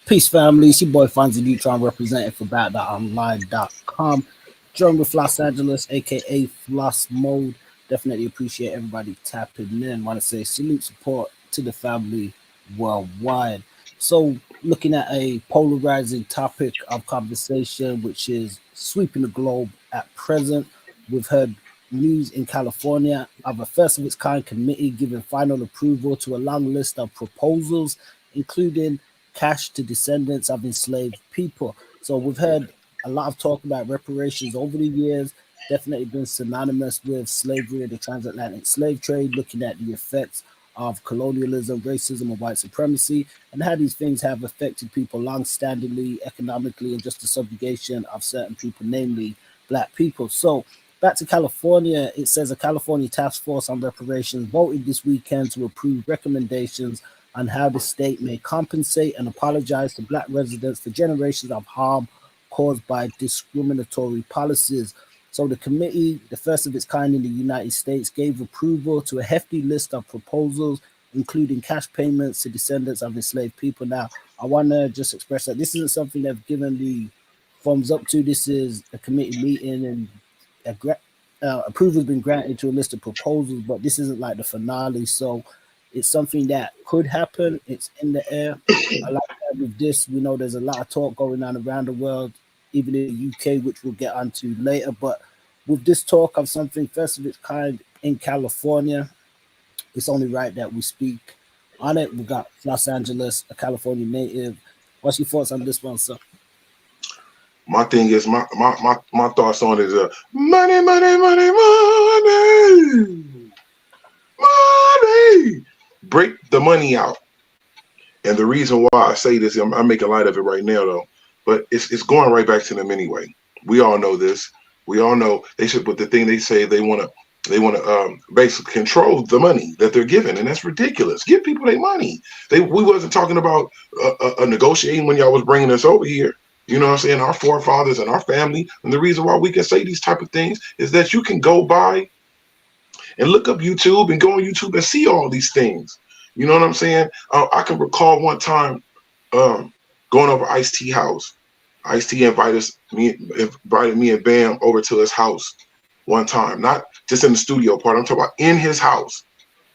Peace, family. It's your boy FONZi Neutron representing for bat.online.com. Joined with Phalos Angeles, aka Floss Mode. Definitely appreciate everybody tapping in. Want to say salute support to the family worldwide. So, looking at a polarizing topic of conversation, which is sweeping the globe at present, we've heard news in California of a first of its kind committee giving final approval to a long list of proposals, including cash to descendants of enslaved people. So we've heard a lot of talk about reparations over the years, definitely been synonymous with slavery and the transatlantic slave trade, looking at the effects of colonialism, racism, and white supremacy, and how these things have affected people long-standingly, economically, and just the subjugation of certain people, namely Black people. So back to California, it says a California task force on reparations voted this weekend to approve recommendations on how the state may compensate and apologize to Black residents for generations of harm caused by discriminatory policies. So the committee, the first of its kind in the United States, gave approval to a hefty list of proposals, including cash payments to descendants of enslaved people. Now, I want to just express that this isn't something they've given the thumbs up to. This is a committee meeting, and approval has been granted to a list of proposals, but this isn't like the finale. So it's something that could happen. It's in the air. I like that with this. We know there's a lot of talk going on around the world, even in the UK, which we'll get onto later. But with this talk of something first of its kind in California, it's only right that we speak on it. We got Los Angeles, a California native. What's your thoughts on this one, sir? My thing is, my thoughts on it is money, money, money, money, money. Break the money out. And the reason why I say this, I'm making light of it right now, though, but it's going right back to them anyway. We all know this. We all know they should. But the thing they say they want to basically control the money that they're given, and that's ridiculous. Give people their money. We wasn't talking about negotiating when y'all was bringing us over here. You know what I'm saying? Our forefathers and our family. And the reason why we can say these type of things is that you can go by and look up YouTube and go on YouTube and see all these things. You know what I'm saying? I can recall one time going over Ice-T house. Ice-T invited me and Bam over to his house one time. Not just in the studio part. I'm talking about in his house.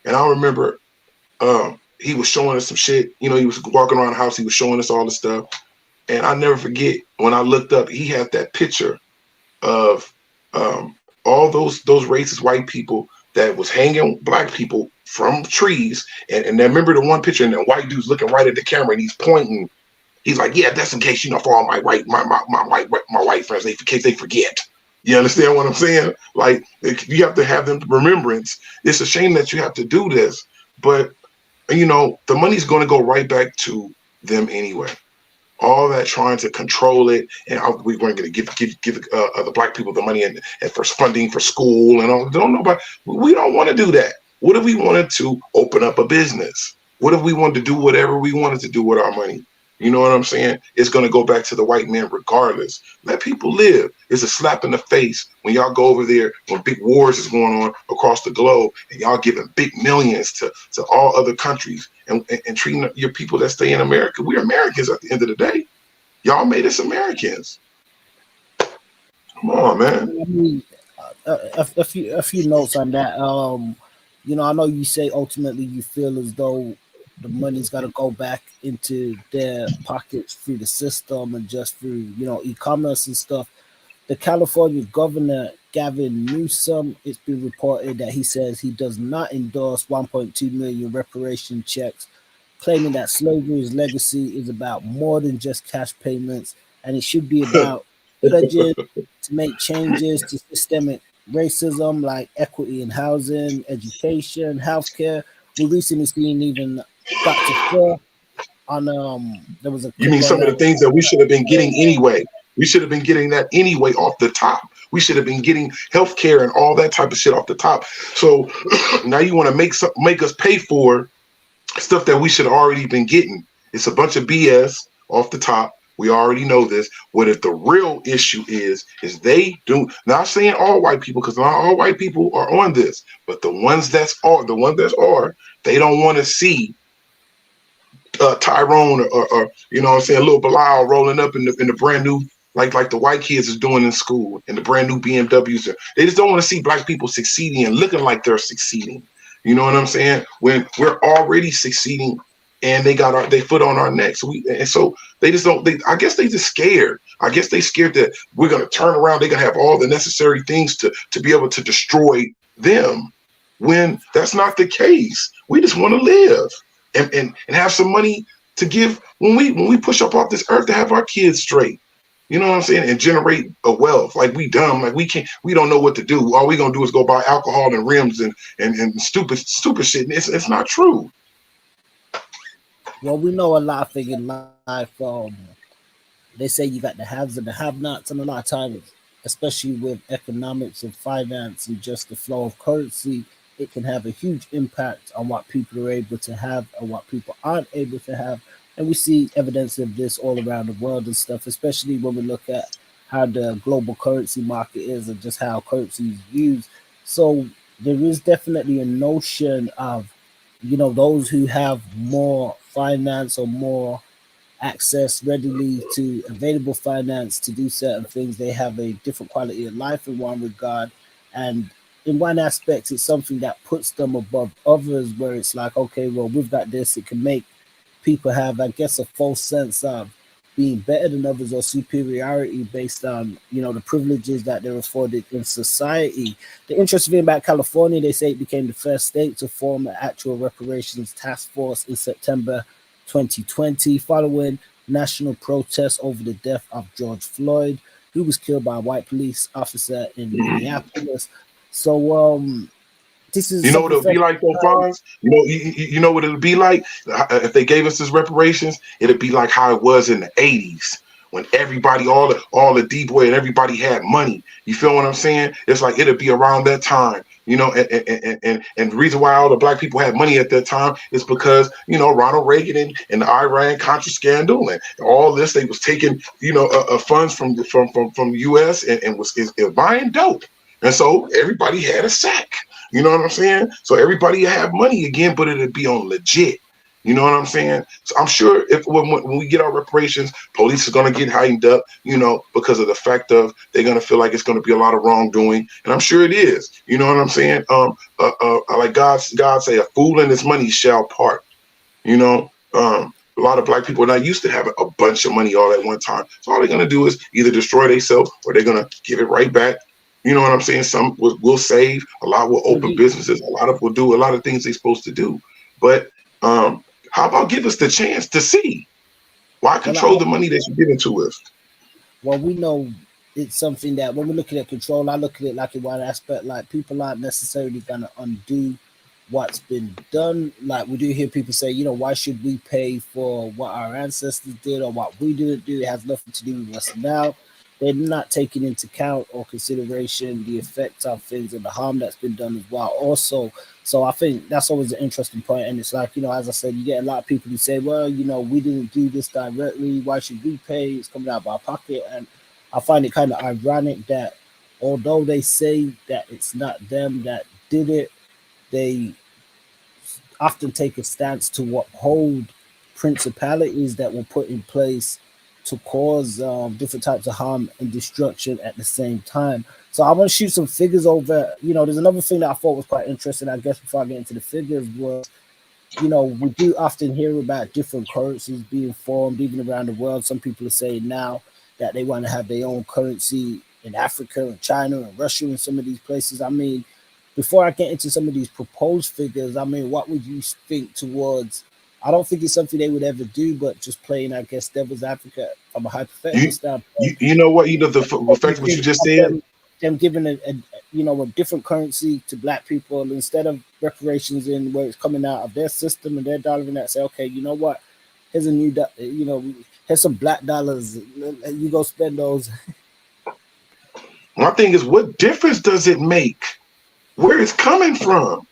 And I remember he was showing us some shit. You know, he was walking around the house. He was showing us all the stuff. And I never forget when I looked up, he had that picture of all those racist white people that was hanging Black people from trees. And then remember the one picture, and the white dude's looking right at the camera and he's pointing. He's like, yeah, that's in case, you know, for all my white friends, in case they forget. You understand what I'm saying? Like, you have to have them remembrance. It's a shame that you have to do this, but you know, the money's going to go right back to them anyway. All that trying to control it, and we're going to give the Black people the money and for funding for school and all. We don't want to do that. What if we wanted to open up a business? What if we wanted to do whatever we wanted to do with our money? You know what I'm saying? It's going to go back to the white man regardless. Let people live. It's a slap in the face when y'all go over there when big wars is going on across the globe and y'all giving big millions to all other countries and treating your people that stay in America. We're Americans at the end of the day. Y'all made us Americans. Come on, man. I mean, a few notes on that. You know, I know you say ultimately you feel as though the money's got to go back into their pockets through the system and just through, you know, e-commerce and stuff. The California governor, Gavin Newsom, it's been reported that he says he does not endorse 1.2 million reparation checks, claiming that slavery's legacy is about more than just cash payments, and it should be about pledges to make changes to systemic racism like equity in housing, education, healthcare. We recently seen even Dr. Phil on there was a. You mean some of the things that we should have been getting anyway? We should have been getting that anyway off the top. We should have been getting healthcare and all that type of shit off the top. So now you want to make us pay for stuff that we should have already been getting. It's a bunch of BS off the top. We already know this. What if the real issue is they do, not saying all white people, because not all white people are on this, but the ones that are, they don't want to see Tyrone or you know what I'm saying, little Bilal rolling up in the brand new like the white kids is doing in school and the brand new BMWs. They just don't want to see black people succeeding and looking like they're succeeding. You know what I'm saying? When we're already succeeding and they got they foot on our necks. So they just don't. I guess they just scared. I guess they scared that we're gonna turn around. They're gonna have all the necessary things to be able to destroy them. When that's not the case, we just want to live and have some money to give when we push up off this earth to have our kids straight. You know what I'm saying? And generate a wealth. Like we dumb, like we don't know what to do. All we gonna do is go buy alcohol and rims and stupid shit. And it's not true. Well, we know a lot of things in life. They say you got the haves and the have-nots, and a lot of times, especially with economics and finance and just the flow of currency, it can have a huge impact on what people are able to have and what people aren't able to have. And we see evidence of this all around the world and stuff, especially when we look at how the global currency market is and just how currency is used. So there is definitely a notion of, those who have more finance or more access readily to available finance to do certain things. They have a different quality of life in one regard. And in one aspect, it's something that puts them above others, where it's like, okay, well, we've got this. It can make people have, I guess, a false sense of being better than others or superiority based on, the privileges that they're afforded in society. The interesting thing about California, they say it became the first state to form an actual reparations task force in September 2020, following national protests over the death of George Floyd, who was killed by a white police officer in Minneapolis. So this is, you know what it'll be like though, Fonz? You know what it'll be like if they gave us this reparations. It'd be like how it was in the '80s when everybody, all the D-boy and everybody had money. You feel what I'm saying? It's like it'll be around that time. And the reason why all the black people had money at that time is because Ronald Reagan and the Iran Contra scandal and all this. They was taking funds from the U.S. and was buying dope, and so everybody had a sack. You know what I'm saying? So everybody have money again, but it'd be on legit. You know what I'm saying? So I'm sure if when we get our reparations, police are going to get heightened up, because of the fact of they're going to feel like it's going to be a lot of wrongdoing. And I'm sure it is. You know what I'm saying? Like God say, a fool and his money shall part. A lot of black people are not used to having a bunch of money all at one time. So all they're going to do is either destroy themselves or they're going to give it right back. You know what I'm saying? Some will save, a lot will open businesses, a lot of will do a lot of things they're supposed to do. But how about give us the chance to see? Why control the money that you're giving to us? Well, we know it's something that when we're looking at control, I look at it like in one aspect, like people aren't necessarily going to undo what's been done. Like we do hear people say, why should we pay for what our ancestors did or what we didn't do? It has nothing to do with us now. They're not taking into account or consideration the effects of things and the harm that's been done as well. Also, so I think that's always an interesting point. And it's like, as I said, you get a lot of people who say, well, we didn't do this directly. Why should we pay? It's coming out of our pocket. And I find it kind of ironic that although they say that it's not them that did it, they often take a stance to uphold principalities that were put in place to cause different types of harm and destruction at the same time. So I want to shoot some figures over. There's another thing that I thought was quite interesting, I guess, before I get into the figures was, we do often hear about different currencies being formed even around the world. Some people are saying now that they want to have their own currency in Africa and China and Russia and some of these places. I mean, before I get into some of these proposed figures, I mean, what would you think towards, I don't think it's something they would ever do, but just playing, I guess, devil's advocate from a hypothetical standpoint. You know what? The fact what you just said. Them giving a different currency to black people instead of reparations in where it's coming out of their system and their dollar, and that say, okay, you know what? Here's a new, here's some black dollars. You go spend those. My thing is, what difference does it make where it's coming from?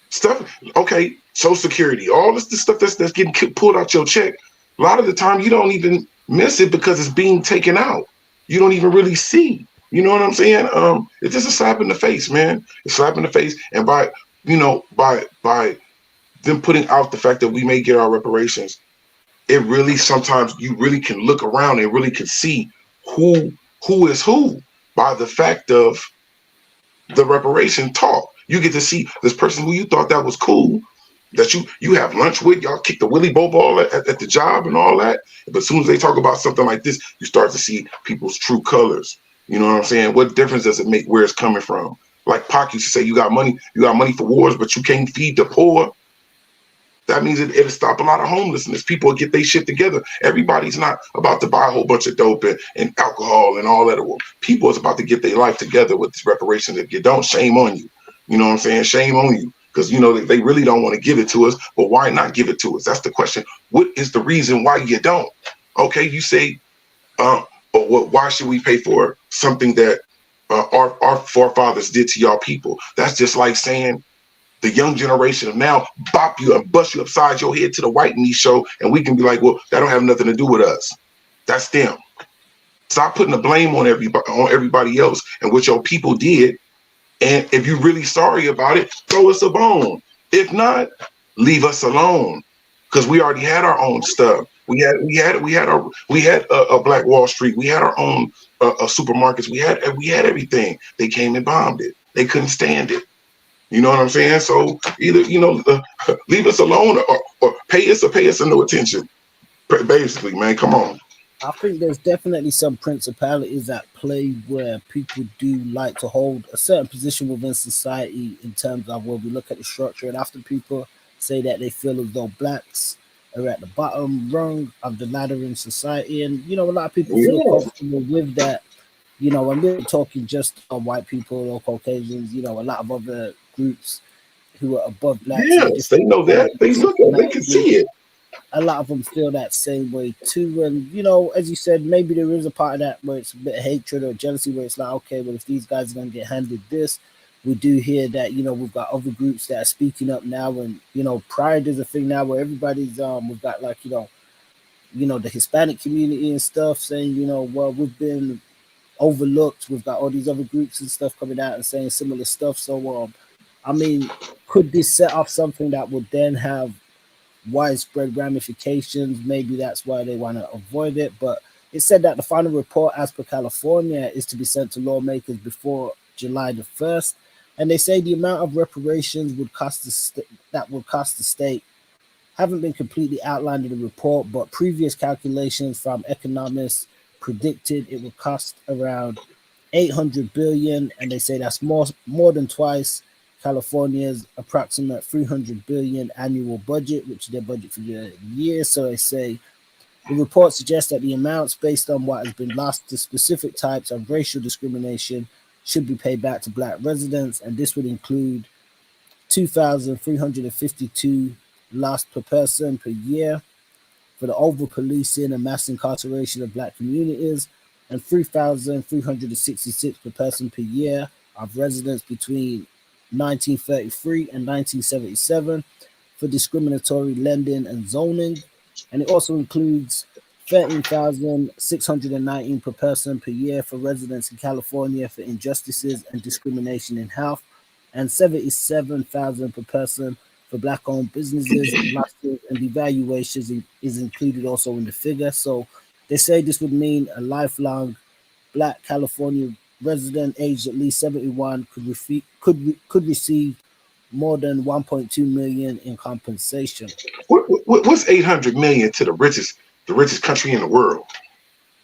Stuff, okay, Social Security, all this stuff that's getting pulled out your check. A lot of the time, you don't even miss it because it's being taken out. You don't even really see. You know what I'm saying? It's just a slap in the face, man. It's a slap in the face, and by them putting out the fact that we may get our reparations, it really sometimes you really can look around and really can see who is who by the fact of the reparation talk. You get to see this person who you thought that was cool, that you have lunch with, y'all kick the Willy Bo ball at the job and all that. But as soon as they talk about something like this, you start to see people's true colors. You know what I'm saying? What difference does it make where it's coming from? Like Pac used to say, you got money for wars, but you can't feed the poor. That means it'll stop a lot of homelessness. People will get their shit together. Everybody's not about to buy a whole bunch of dope and alcohol and all that. People is about to get their life together with this reparations. If you don't, shame on you. You know what I'm saying? Shame on you. Because, you know, they really don't want to give it to us. But why not give it to us? That's the question. What is the reason why you don't? Okay, you say, why should we pay for something that our forefathers did to y'all people? That's just like saying, the young generation of now bop you and bust you upside your head to the white meat show, and we can be like, well, that don't have nothing to do with us. That's them. Stop putting the blame on everybody else and what your people did. And if you're really sorry about it, throw us a bone. If not, leave us alone, because we already had our own stuff. We had a Black Wall Street. We had our own supermarkets. We had everything. They came and bombed it. They couldn't stand it. You know what I'm saying? So either, you know, leave us alone or pay us no attention. Basically, man, come on. I think there's definitely some principalities at play where people do like to hold a certain position within society in terms of where we look at the structure, and after people say that they feel as though blacks are at the bottom rung of the ladder in society, and you know, a lot of people feel comfortable with that. You know, and we're talking just on white people or Caucasians, you know, a lot of other groups who are above blacks. Yes, they know that. They look at it, they can see it. A lot of them feel that same way too. And, you know, as you said, maybe there is a part of that where it's a bit of hatred or jealousy, where it's like, okay, well, if these guys are going to get handed this, we do hear that, you know, we've got other groups that are speaking up now. And, you know, pride is a thing now where everybody's, we've got like, you know, the Hispanic community and stuff saying, you know, well, we've been overlooked. We've got all these other groups and stuff coming out and saying similar stuff. So, I mean, could this set off something that would then have widespread ramifications? Maybe that's why they want to avoid it. But it said that the final report, as per California, is to be sent to lawmakers before July the 1st. And they say the amount of reparations that would cost the state haven't been completely outlined in the report, but previous calculations from economists predicted it would cost around 800 billion, and they say that's more than twice California's approximate 300 billion annual budget, which is their budget for the year. So they say the report suggests that the amounts based on what has been lost to specific types of racial discrimination should be paid back to black residents, and this would include 2,352 lost per person per year for the over-policing and mass incarceration of black communities, and 3,366 per person per year of residents between 1933 and 1977 for discriminatory lending and zoning. And it also includes 13,619 per person per year for residents in California for injustices and discrimination in health, and 77,000 per person for black-owned businesses. Losses and devaluations is included also in the figure. So they say this would mean a lifelong black California resident aged at least 71 could receive more than 1.2 million in compensation. What's 800 million to the richest country in the world?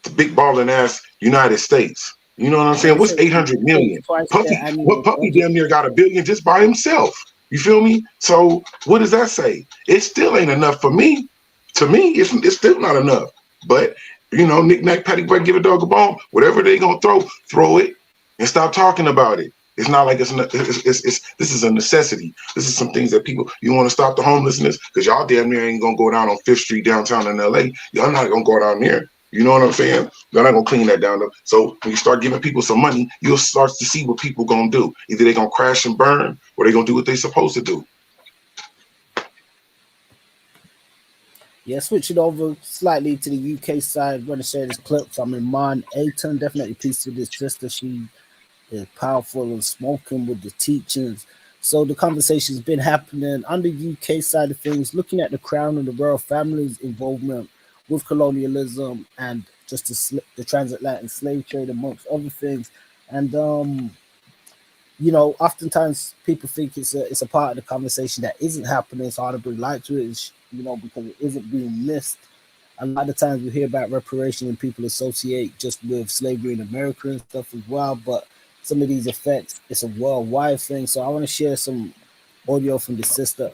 The big balling ass United States. You know what I'm saying? What's 800 million? Puffy damn near got $1 billion just by himself. You feel me? So what does that say? It still ain't enough for me. To me, it's still not enough. But you know, knick-knack, paddywhack, give a dog a bone. Whatever they gonna throw it, and stop talking about it. It's not like this is a necessity. This is some things that people, you want to stop the homelessness, because y'all damn near ain't gonna go down on 5th Street downtown in LA. Y'all not gonna go down there. You know what I'm saying? They're not gonna clean that down. So when you start giving people some money, you'll start to see what people gonna do. Either they gonna crash and burn, or they gonna do what they supposed to do. Yeah, switching over slightly to the UK side, I'm going to share this clip from Iman Aiton. Definitely peace to this sister. She is powerful and smoking with the teachings. So the conversation's been happening on the UK side of things, looking at the Crown and the royal family's involvement with colonialism and just the transatlantic slave trade, amongst other things. And oftentimes people think it's a part of the conversation that isn't happening. It's hard to bring light to it, because it isn't being missed. A lot of the times we hear about reparation and people associate just with slavery in America and stuff as well, but some of these effects, it's a worldwide thing. So I want to share some audio from the sister.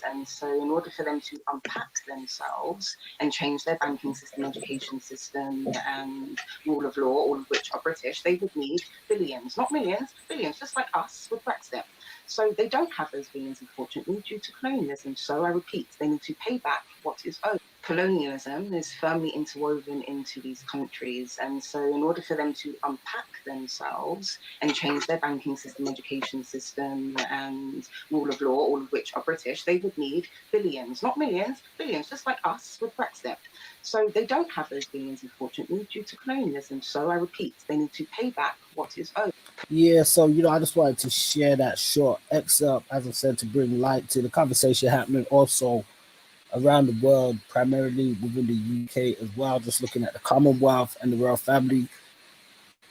And so in order for them to unpack themselves and change their banking system, education system, and rule of law, all of which are British, they would need billions, not millions, billions, just like us with Brexit. So they don't have those billions, unfortunately, due to colonialism. So I repeat, they need to pay back what is owed. Colonialism is firmly interwoven into these countries. And so in order for them to unpack themselves and change their banking system, education system, and rule of law, all of which are British, they would need billions, not millions, billions, just like us with Brexit. So they don't have those billions, unfortunately, due to colonialism. So I repeat, they need to pay back what is owed. Yeah, so I just wanted to share that short excerpt, as I said, to bring light to the conversation happening also around the world, primarily within the UK as well. Just looking at the Commonwealth and the royal family.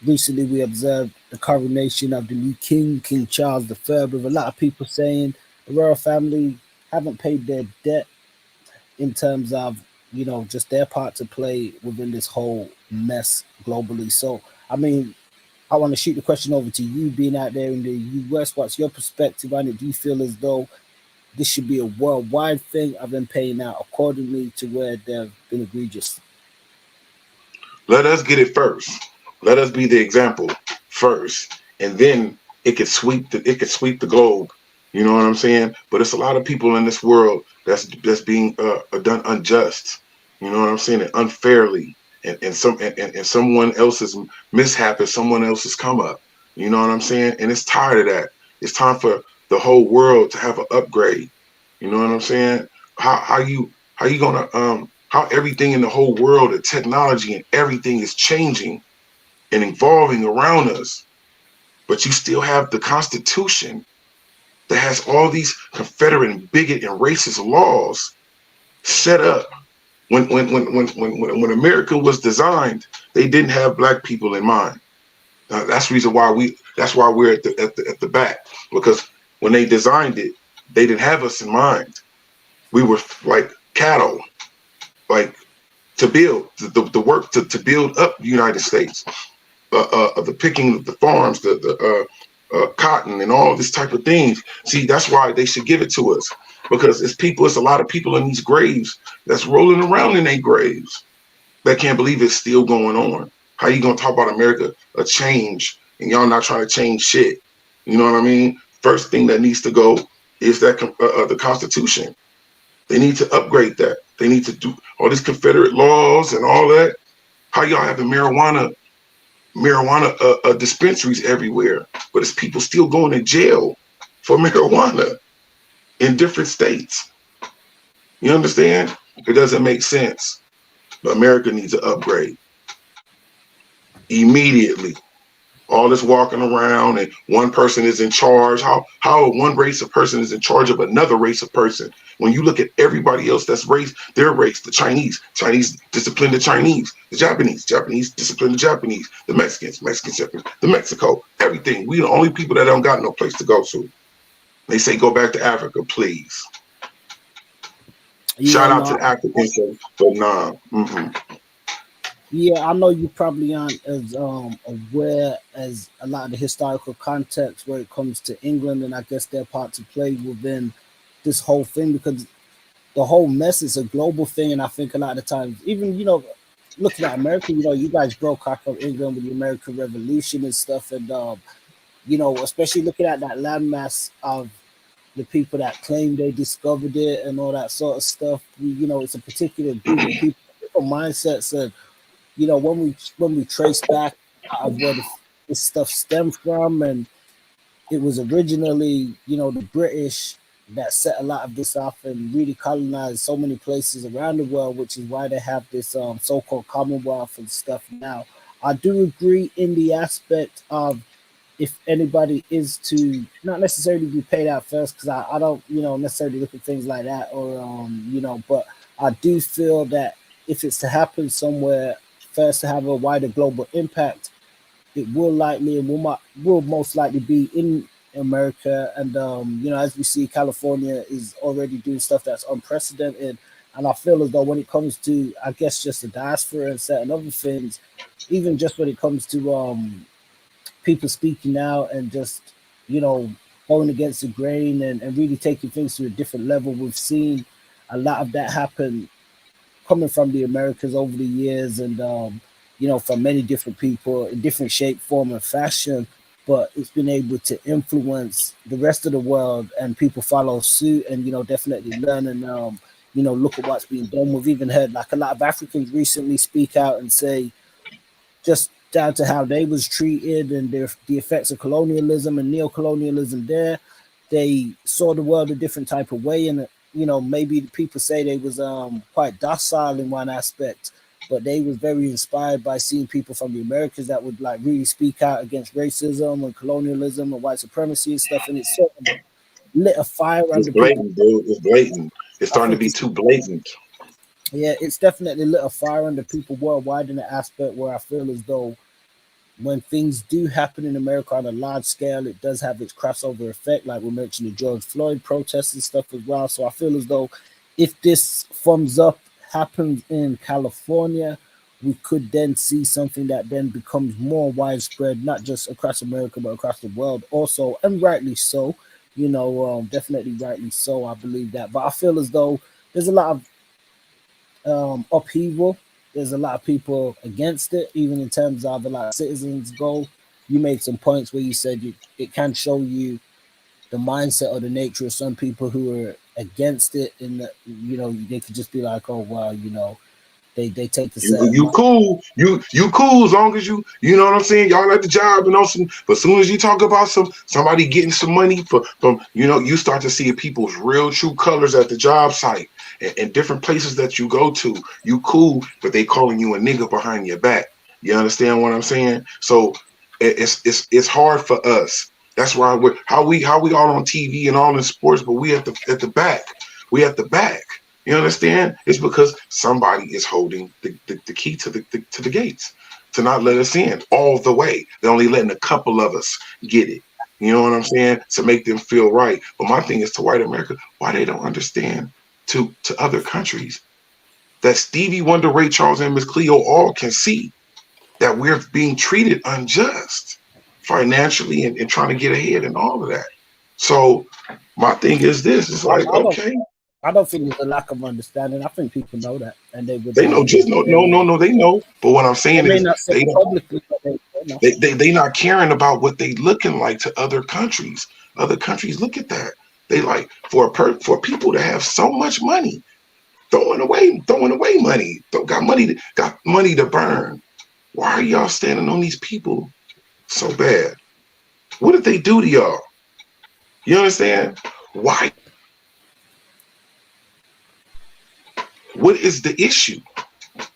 Recently, we observed the coronation of the new king, King Charles III, with a lot of people saying the royal family haven't paid their debt in terms of, just their part to play within this whole mess globally. So, I mean, I want to shoot the question over to you, being out there in the US. What's your perspective on it? Do you feel as though this should be a worldwide thing? I've been paying out accordingly to where they've been egregious. Let us get it first. Let us be the example first, and then it could sweep the globe. You know what I'm saying? But it's a lot of people in this world that's being done unjust. You know what I'm saying? And unfairly, and someone else's mishap is someone else's come up. You know what I'm saying? And it's tired of that. It's time for the whole world to have an upgrade. You know what I'm saying? How you gonna how everything in the whole world, the technology and everything is changing and evolving around us, but you still have the Constitution that has all these Confederate and bigot and racist laws set up. When America was designed, they didn't have black people in mind. That's the reason why that's why we're at the back, because when they designed it, they didn't have us in mind. We were like cattle, like to build the work to build up the United States, the picking of the farms, the cotton and all this type of things. See, that's why they should give it to us, because it's a lot of people in these graves that's rolling around in their graves that can't believe it's still going on. How you gonna talk about America, a change, and y'all not trying to change shit? You know what I mean? First thing that needs to go is that the Constitution. They need to upgrade that. They need to do all these Confederate laws and all that. How y'all have the marijuana dispensaries everywhere, but it's people still going to jail for marijuana in different states. You understand? It doesn't make sense. But America needs an upgrade immediately. All this walking around and one person is in charge. How one race of person is in charge of another race of person? When you look at everybody else that's their race, the Chinese discipline the Chinese, the Japanese discipline the Japanese, the Mexicans discipline the Mexico, everything. We the only people that don't got no place to go to. They say go back to Africa, please. Shout out to the Africans, but nah. Yeah, I know you probably aren't as aware as a lot of the historical context where it comes to England, and I guess their part to play within this whole thing, because the whole mess is a global thing. And I think a lot of the times, even, looking at America, you guys broke out from England with the American Revolution and stuff. And, especially looking at that landmass of the people that claim they discovered it and all that sort of stuff. It's a particular group of people, different mindsets. And, when we trace back of where this stuff stemmed from, and it was originally, the British that set a lot of this off and really colonized so many places around the world, which is why they have this so-called Commonwealth and stuff now. I do agree in the aspect of if anybody is to not necessarily be paid out first, because I don't, necessarily look at things like that, or, but I do feel that if it's to happen somewhere first to have a wider global impact, it will likely and will most likely be in America. And as we see, California is already doing stuff that's unprecedented. And I feel as though when it comes to, I guess, just the diaspora and certain other things, even just when it comes to people speaking out and just going against the grain and really taking things to a different level, we've seen a lot of that happen coming from the Americas over the years, and from many different people in different shape, form, and fashion. But it's been able to influence the rest of the world, and people follow suit, and definitely learn and look at what's being done. We've even heard like a lot of Africans recently speak out and say, just down to how they was treated and the effects of colonialism and neocolonialism there, they saw the world a different type of way. And maybe people say they was quite docile in one aspect, but they was very inspired by seeing people from the Americas that would like really speak out against racism and colonialism and white supremacy and stuff. And it sort of lit a fire It's under blatant, people. dude. It's blatant. It's starting to be too blatant. Yeah, it's definitely lit a fire under people worldwide in the aspect where I feel as though when things do happen in America on a large scale, it does have its crossover effect, like we mentioned the George Floyd protests and stuff as well. So I feel as though if this thumbs up happens in California, we could then see something that then becomes more widespread, not just across America, but across the world also, and rightly so. Definitely rightly so. I believe that. But I feel as though there's a lot of upheaval. There's a lot of people against it, even in terms of a lot of citizens go. You made some points where you said it can show you the mindset or the nature of some people who are against it, and they could just be like, oh well, they take the You cool. You cool as long as you know what I'm saying. Y'all at the job and some, but as soon as you talk about somebody getting some money from you start to see people's real true colors at the job site and different places that you go to. You cool, but they calling you a nigga behind your back. You understand what I'm saying? So it's hard for us. That's why we all on TV and all in sports, but we at the back. We at the back. You understand? It's because somebody is holding the key to the gates to not let us in all the way. They're only letting a couple of us get it. You know what I'm saying? To make them feel right. But my thing is to white America, why they don't understand to other countries that Stevie Wonder, Ray Charles, and Miss Cleo all can see that we're being treated unjust financially and trying to get ahead and all of that. So my thing is this: it's like, okay. I don't think there's a lack of understanding. I think people know that, and they would. They know, just no. They know. But what I'm saying is, they don't. Publicly, but they know. They not caring about what they looking like to other countries. Other countries look at that. They like for people to have so much money, throwing away money. Got money to burn. Why are y'all standing on these people so bad? What did they do to y'all? You understand? Why? What is the issue?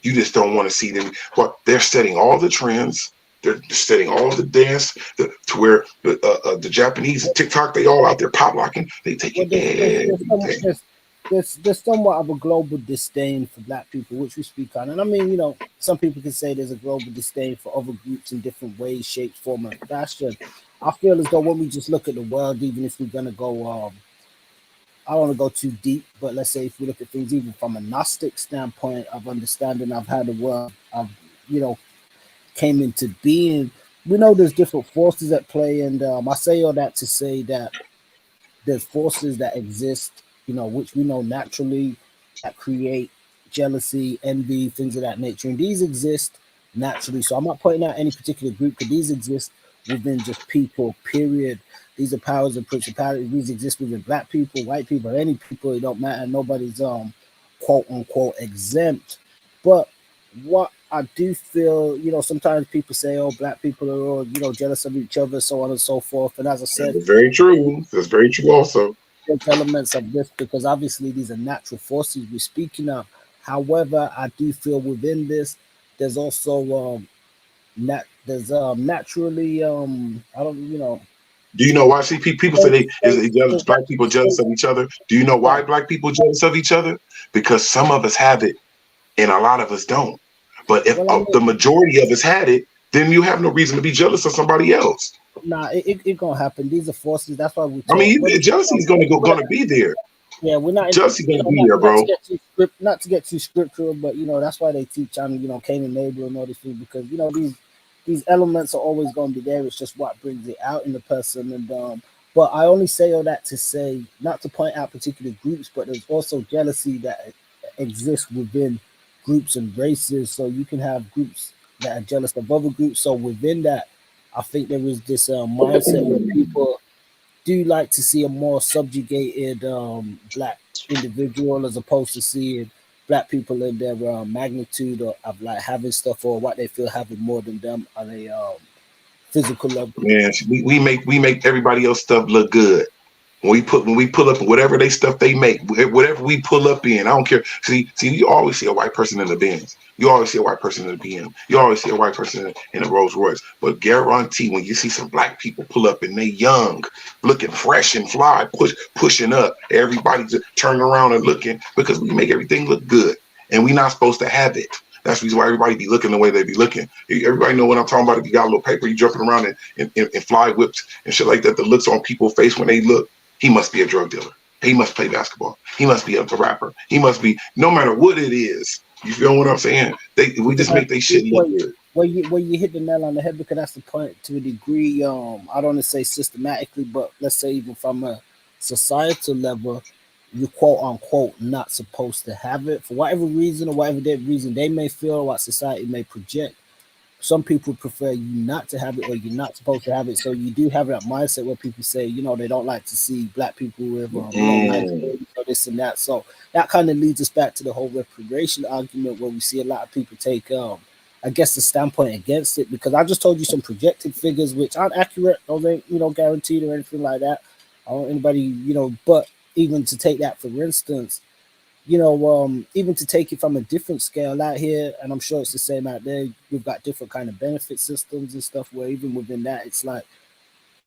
You just don't want to see them. Well, they're setting all the trends. They're setting all the dance to where the Japanese TikTok, they all out there pop locking. They take it. There's somewhat of a global disdain for Black people, which we speak on. And I mean, some people can say there's a global disdain for other groups in different ways, shapes, form, and fashion. I feel as though when we just look at the world, even if we're going to go I don't want to go too deep, but let's say if we look at things even from a Gnostic standpoint of understanding of how the world, came into being, we know there's different forces at play, and I say all that to say that there's forces that exist, which we know naturally that create jealousy, envy, things of that nature, and these exist naturally. So I'm not pointing out any particular group, because these exist within just people, period. These are powers and principalities. These exist within Black people, white people, any people. It don't matter. Nobody's quote unquote exempt. But what I do feel, sometimes people say, "Oh, Black people are all jealous of each other," so on and so forth. And as I said, that's very true. That's very true. Also, there's elements of this because obviously these are natural forces we're speaking of. However, I do feel within this, there's also naturally I don't. Do you know why? See, people say Black people jealous of each other. Do you know why Black people jealous of each other? Because some of us have it. and a lot of us don't. But if Well, I mean, the majority of us had it, then you have no reason to be jealous of somebody else. nah, it gonna happen. These are forces. That's why we I talk. mean, jealousy is gonna be there. Yeah, we're not, Jealousy you gonna know, be there, not to bro. get too not to get too scriptural, but you know that's why they teach on Cain and Abel and all these things because you know these elements are always going to be there. It's just what brings it out in the person, and but I only say all that to say not to point out particular groups, but there's also jealousy that exists within groups and races. So you can have groups that are jealous of other groups. So within that, I think there is this mindset where people do like to see a more subjugated black individual as opposed to seeing black people in their magnitude of like having stuff or what they feel having more than them on a physical level. Man, we make everybody else stuff look good. When we pull up whatever they stuff they make, whatever we pull up in, I don't care. See, you always see a white person in the Benz. You always see a white person in the BM. You always see a white person in a Rolls Royce. But guarantee when you see some black people pull up and they young, looking fresh and fly, pushing up, everybody just turning around and looking because we make everything look good, and we not supposed to have it. That's the reason why everybody be looking the way they be looking. Everybody know what I'm talking about. If you got a little paper, you jumping around in fly whips and shit like that. The looks on people's face when they look. He must be a drug dealer. He must play basketball. He must be a rapper. He must be, no matter what it is. You feel what I'm saying? We just make they shit look good. Where you hit the nail on the head because that's the point to a degree. I don't want to say systematically, but let's say even from a societal level, you quote unquote not supposed to have it for whatever reason or whatever reason they may feel, what society may project. Some people prefer you not to have it or you're not supposed to have it. So you do have that mindset where people say, they don't like to see black people with, minorities or this and that. So that kind of leads us back to the whole reparation argument where we see a lot of people take, I guess, the standpoint against it because I just told you some projected figures which aren't accurate. Those ain't, guaranteed or anything like that. I don't want anybody, but even to take that for instance, even to take it from a different scale out here, and I'm sure it's the same out there, we've got different kind of benefit systems and stuff where even within that, it's like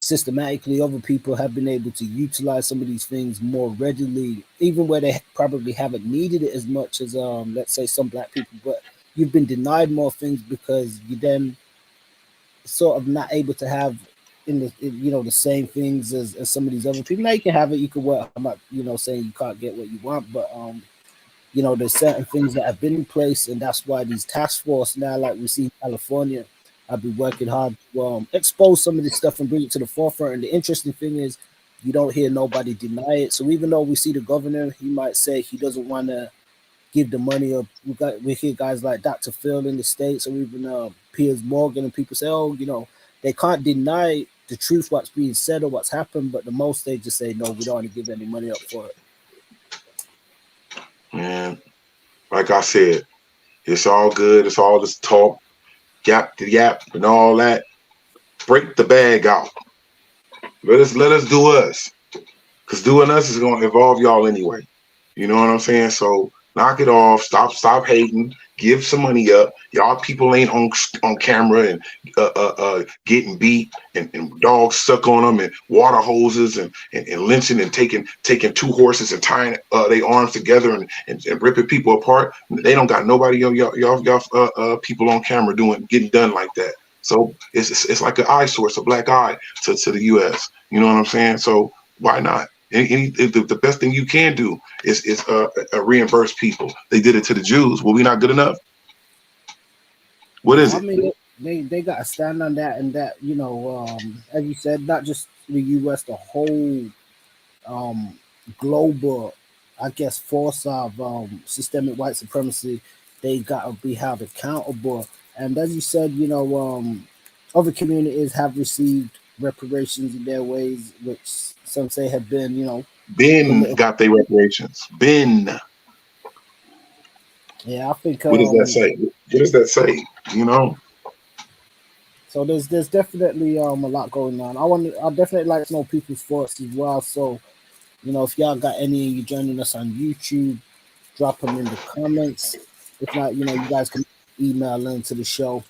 systematically other people have been able to utilize some of these things more readily, even where they probably haven't needed it as much as, let's say, some black people, but you've been denied more things because you then sort of not able to have the same things as some of these other people. Now you can have it, you can work. I'm not saying you can't get what you want, but there's certain things that have been in place, and that's why these task force now, like we see in California, have been working hard to expose some of this stuff and bring it to the forefront. And the interesting thing is, you don't hear nobody deny it. So even though we see the governor, he might say he doesn't want to give the money up. We hear guys like Dr. Phil in the States, or even Piers Morgan, and people say, oh, they can't deny the truth, what's being said or what's happened, but the most they just say, no, we don't want to give any money up for it. Man, like I said, it's all good. It's all this talk, yap to yap, and all that. Break the bag out. Let us do us, cause doing us is gonna involve y'all anyway. You know what I'm saying? So knock it off. Stop hating. Give some money up. Y'all people ain't on camera and getting beat and dogs suck on them and water hoses and lynching and taking two horses and tying their arms together and ripping people apart. They don't got nobody y'all people on camera getting done like that. So it's like an eyesore. It's a black eye to the U.S. You know what I'm saying? So why not? The best thing you can do is reimburse people. They did it to the Jews. Were we not good enough? What is it? I mean, they got to stand on that, and that as you said, not just the U.S., the whole global, I guess, force of systemic white supremacy. They got to be held accountable. And as you said, other communities have received reparations in their ways, which some say have been, Ben got their reparations. Ben. Yeah, I think. What does that say? What does that say? So there's definitely a lot going on. I definitely like to know people's thoughts as well. So, if y'all got any of you joining us on YouTube, drop them in the comments. If not, you guys can email into the show.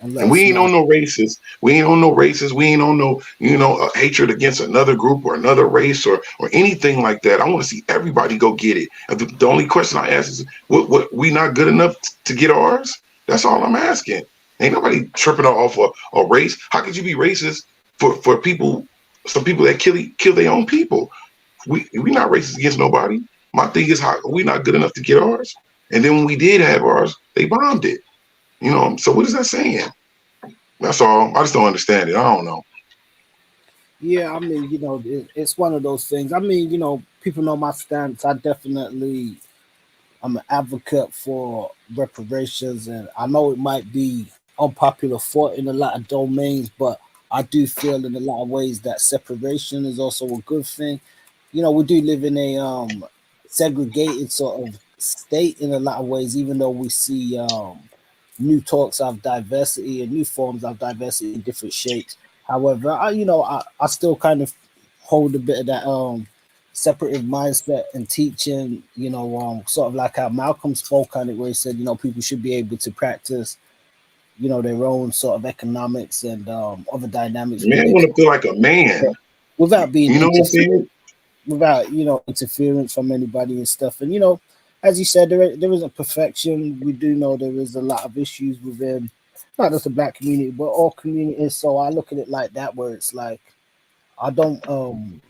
And let And we us ain't know. on no races. We ain't on no races. We ain't on no, hatred against another group or another race or anything like that. I want to see everybody go get it. And the only question I ask is, what we not good enough to get ours? That's all I'm asking. Ain't nobody tripping off a race. How could you be racist for people, some people that kill their own people? We not racist against nobody. My thing is, how we not good enough to get ours? And then when we did have ours, they bombed it. So what is that saying? That's all. I just don't understand it. I don't know. Yeah, I mean, it's one of those things. I mean, people know my stance. I'm an advocate for reparations, and I know it might be unpopular thought in a lot of domains, but I do feel in a lot of ways that separation is also a good thing. We do live in a segregated sort of state in a lot of ways, even though we see new talks of diversity and new forms of diversity in different shapes. However, I still kind of hold a bit of that separative mindset and teaching, sort of like how Malcolm spoke on it, where he said, people should be able to practice, their own sort of economics and other dynamics Man, where I they want can, to feel like a man. without being You know what I'm saying? without interference from anybody and stuff. And as you said, there isn't perfection. We do know there is a lot of issues within not just the black community, but all communities. So I look at it like that, where it's like I don't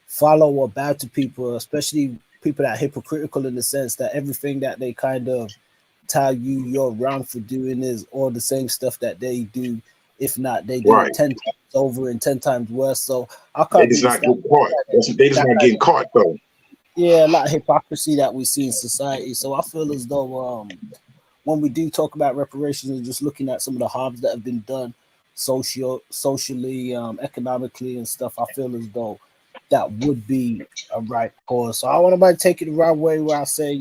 follow or bow to people, especially people that are hypocritical in the sense that everything that they kind of tell you're wrong for doing is all the same stuff that they do. If not, they do it Right. 10 times over and 10 times worse. So I They can't just really not stand getting caught. They just that not kind getting caught though. yeah, a lot of hypocrisy that we see in society. So I feel as though when we do talk about reparations and just looking at some of the harms that have been done socially, economically and stuff, I feel as though that would be a right cause. So I want to take it the right way where I say,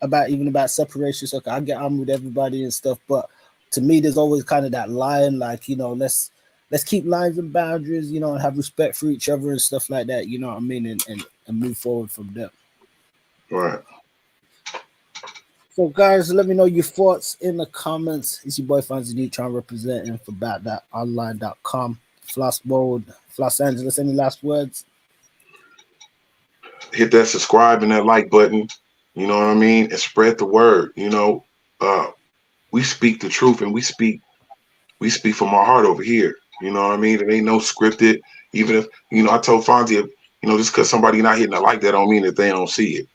about separation. So I get on with everybody and stuff, but to me, there's always kind of that line, like let's keep lines and boundaries, and have respect for each other and stuff like that. You know what I mean, and move forward from there. Right. So, guys, let me know your thoughts in the comments. It's your boy FONZi trying representing for bat.online.com. Floss Mode, Floss Angeles. Any last words? Hit that subscribe and that like button. You know what I mean? And spread the word. We speak the truth and we speak from our heart over here. You know what I mean? It ain't no scripted. Even if I told Fonzie, just because somebody not hitting a like, that don't mean that they don't see it.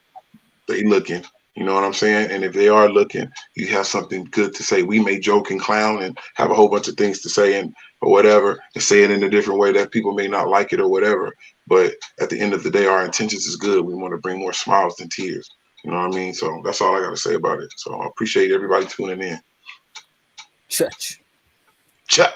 They looking. You know what I'm saying? And if they are looking, you have something good to say. We may joke and clown and have a whole bunch of things to say or whatever, and say it in a different way that people may not like it or whatever. But at the end of the day, our intentions is good. We want to bring more smiles than tears. You know what I mean? So that's all I got to say about it. So I appreciate everybody tuning in. Church. Ciao.